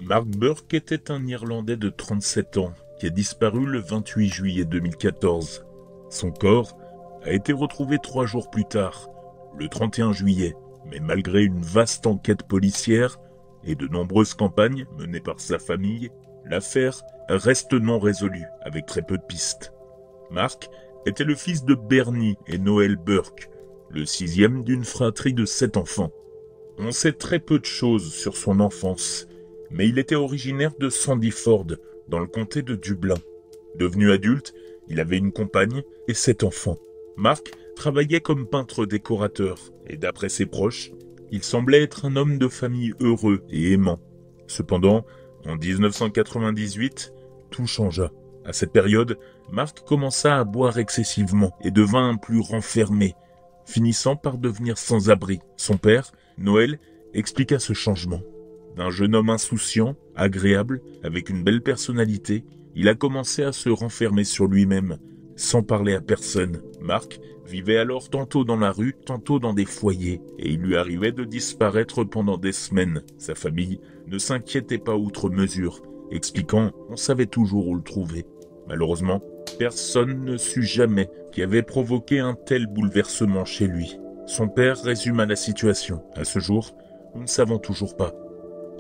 Mark Burke était un Irlandais de 37 ans qui a disparu le 28 juillet 2014. Son corps a été retrouvé 3 jours plus tard, le 31 juillet, mais malgré une vaste enquête policière et de nombreuses campagnes menées par sa famille, l'affaire reste non résolue avec très peu de pistes. Mark était le fils de Bernie et Noel Burke, le 6e d'une fratrie de 7 enfants. On sait très peu de choses sur son enfance, mais il était originaire de Sandyford, dans le comté de Dublin. Devenu adulte, il avait une compagne et 7 enfants. Mark travaillait comme peintre décorateur, et d'après ses proches, il semblait être un homme de famille heureux et aimant. Cependant, en 1998, tout changea. À cette période, Mark commença à boire excessivement et devint plus renfermé, finissant par devenir sans abri. Son père, Noel, expliqua ce changement. D'un jeune homme insouciant, agréable, avec une belle personnalité, il a commencé à se renfermer sur lui-même, sans parler à personne. Mark vivait alors tantôt dans la rue, tantôt dans des foyers, et il lui arrivait de disparaître pendant des semaines. Sa famille ne s'inquiétait pas outre mesure, expliquant qu'on savait toujours où le trouver. Malheureusement, personne ne sut jamais qui avait provoqué un tel bouleversement chez lui. Son père résuma la situation. À ce jour, nous ne savons toujours pas.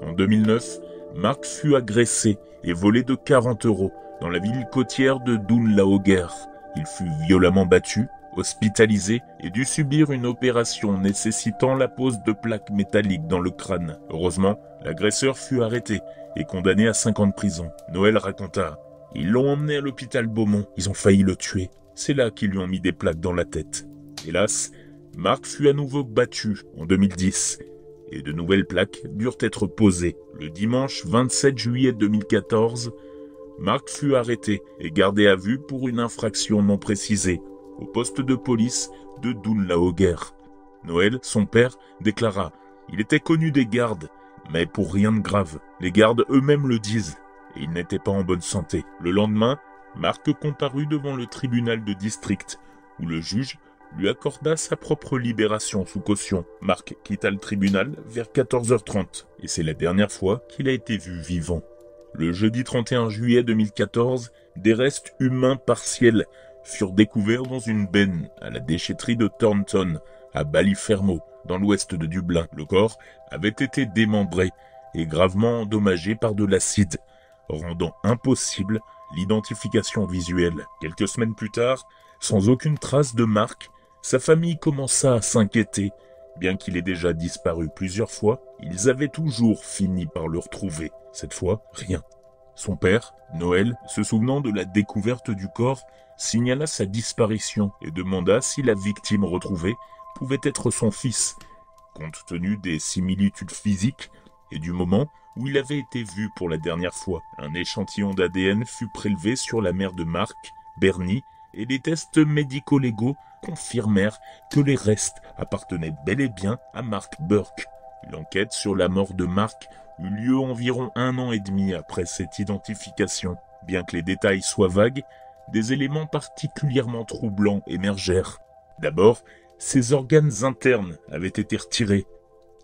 En 2009, Mark fut agressé et volé de 40 € dans la ville côtière de Doon-la-Hoguer. Il fut violemment battu, hospitalisé et dut subir une opération nécessitant la pose de plaques métalliques dans le crâne. Heureusement, l'agresseur fut arrêté et condamné à 5 ans de prison. Noel raconta: « Ils l'ont emmené à l'hôpital Beaumont, ils ont failli le tuer. C'est là qu'ils lui ont mis des plaques dans la tête. » Hélas, Mark fut à nouveau battu en 2010 et de nouvelles plaques durent être posées. Le dimanche 27 juillet 2014, Mark fut arrêté et gardé à vue pour une infraction non précisée au poste de police de Doon-la-Hoguer. Noel, son père, déclara: « Il était connu des gardes, mais pour rien de grave. Les gardes eux-mêmes le disent, et il n'était pas en bonne santé. » Le lendemain, Mark comparut devant le tribunal de district, où le juge lui accorda sa propre libération sous caution. Mark quitta le tribunal vers 14h30, et c'est la dernière fois qu'il a été vu vivant. Le jeudi 31 juillet 2014, des restes humains partiels furent découverts dans une benne à la déchetterie de Thornton, à Ballyfermot, dans l'ouest de Dublin. Le corps avait été démembré et gravement endommagé par de l'acide, rendant impossible l'identification visuelle. Quelques semaines plus tard, sans aucune trace de Mark, sa famille commença à s'inquiéter. Bien qu'il ait déjà disparu plusieurs fois, ils avaient toujours fini par le retrouver. Cette fois, rien. Son père, Noel, se souvenant de la découverte du corps, signala sa disparition et demanda si la victime retrouvée pouvait être son fils, compte tenu des similitudes physiques et du moment où il avait été vu pour la dernière fois. Un échantillon d'ADN fut prélevé sur la mère de Mark, Bernie, et les tests médico-légaux confirmèrent que les restes appartenaient bel et bien à Mark Burke. L'enquête sur la mort de Mark eut lieu environ 1 an et demi après cette identification. Bien que les détails soient vagues, des éléments particulièrement troublants émergèrent. D'abord, ses organes internes avaient été retirés.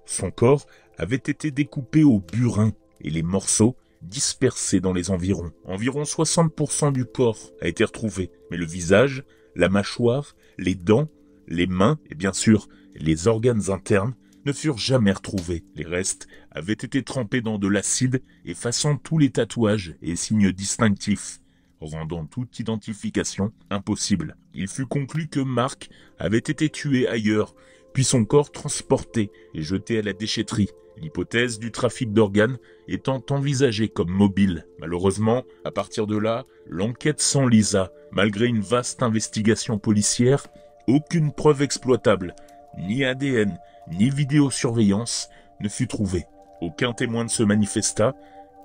Son corps avait été découpé au burin et les morceaux dispersés dans les environs. Environ 60% du corps a été retrouvé, mais le visage, la mâchoire, les dents, les mains et bien sûr les organes internes ne furent jamais retrouvés. Les restes avaient été trempés dans de l'acide effaçant tous les tatouages et signes distinctifs, rendant toute identification impossible. Il fut conclu que Mark avait été tué ailleurs, puis son corps transporté et jeté à la déchetterie, l'hypothèse du trafic d'organes étant envisagée comme mobile. Malheureusement, à partir de là, l'enquête s'enlisa. Malgré une vaste investigation policière, aucune preuve exploitable, ni ADN, ni vidéosurveillance, ne fut trouvée. Aucun témoin ne se manifesta,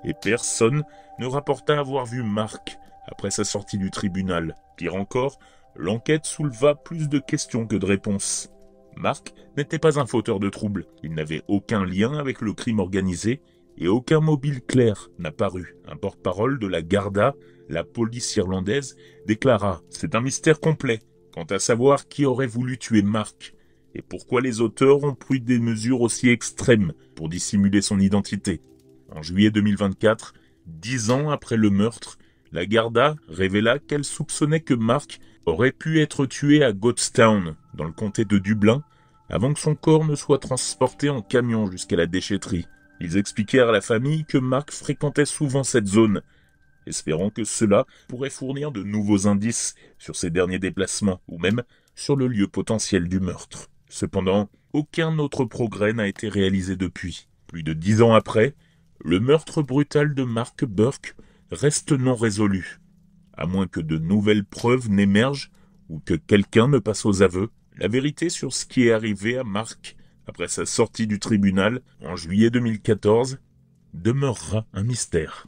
et personne ne rapporta avoir vu Mark après sa sortie du tribunal. Pire encore, l'enquête souleva plus de questions que de réponses. Mark n'était pas un fauteur de troubles. Il n'avait aucun lien avec le crime organisé et aucun mobile clair n'apparut. Un porte-parole de la Garda, la police irlandaise, déclara « C'est un mystère complet quant à savoir qui aurait voulu tuer Mark et pourquoi les auteurs ont pris des mesures aussi extrêmes pour dissimuler son identité. En juillet 2024, 10 ans après le meurtre, la Garda révéla qu'elle soupçonnait que Mark aurait pu être tué à Goatstown, dans le comté de Dublin, avant que son corps ne soit transporté en camion jusqu'à la déchetterie. Ils expliquèrent à la famille que Mark fréquentait souvent cette zone, espérant que cela pourrait fournir de nouveaux indices sur ses derniers déplacements, ou même sur le lieu potentiel du meurtre. Cependant, aucun autre progrès n'a été réalisé depuis. Plus de 10 ans après, le meurtre brutal de Mark Burke reste non résolu. À moins que de nouvelles preuves n'émergent ou que quelqu'un ne passe aux aveux, la vérité sur ce qui est arrivé à Mark après sa sortie du tribunal en juillet 2014 demeurera un mystère.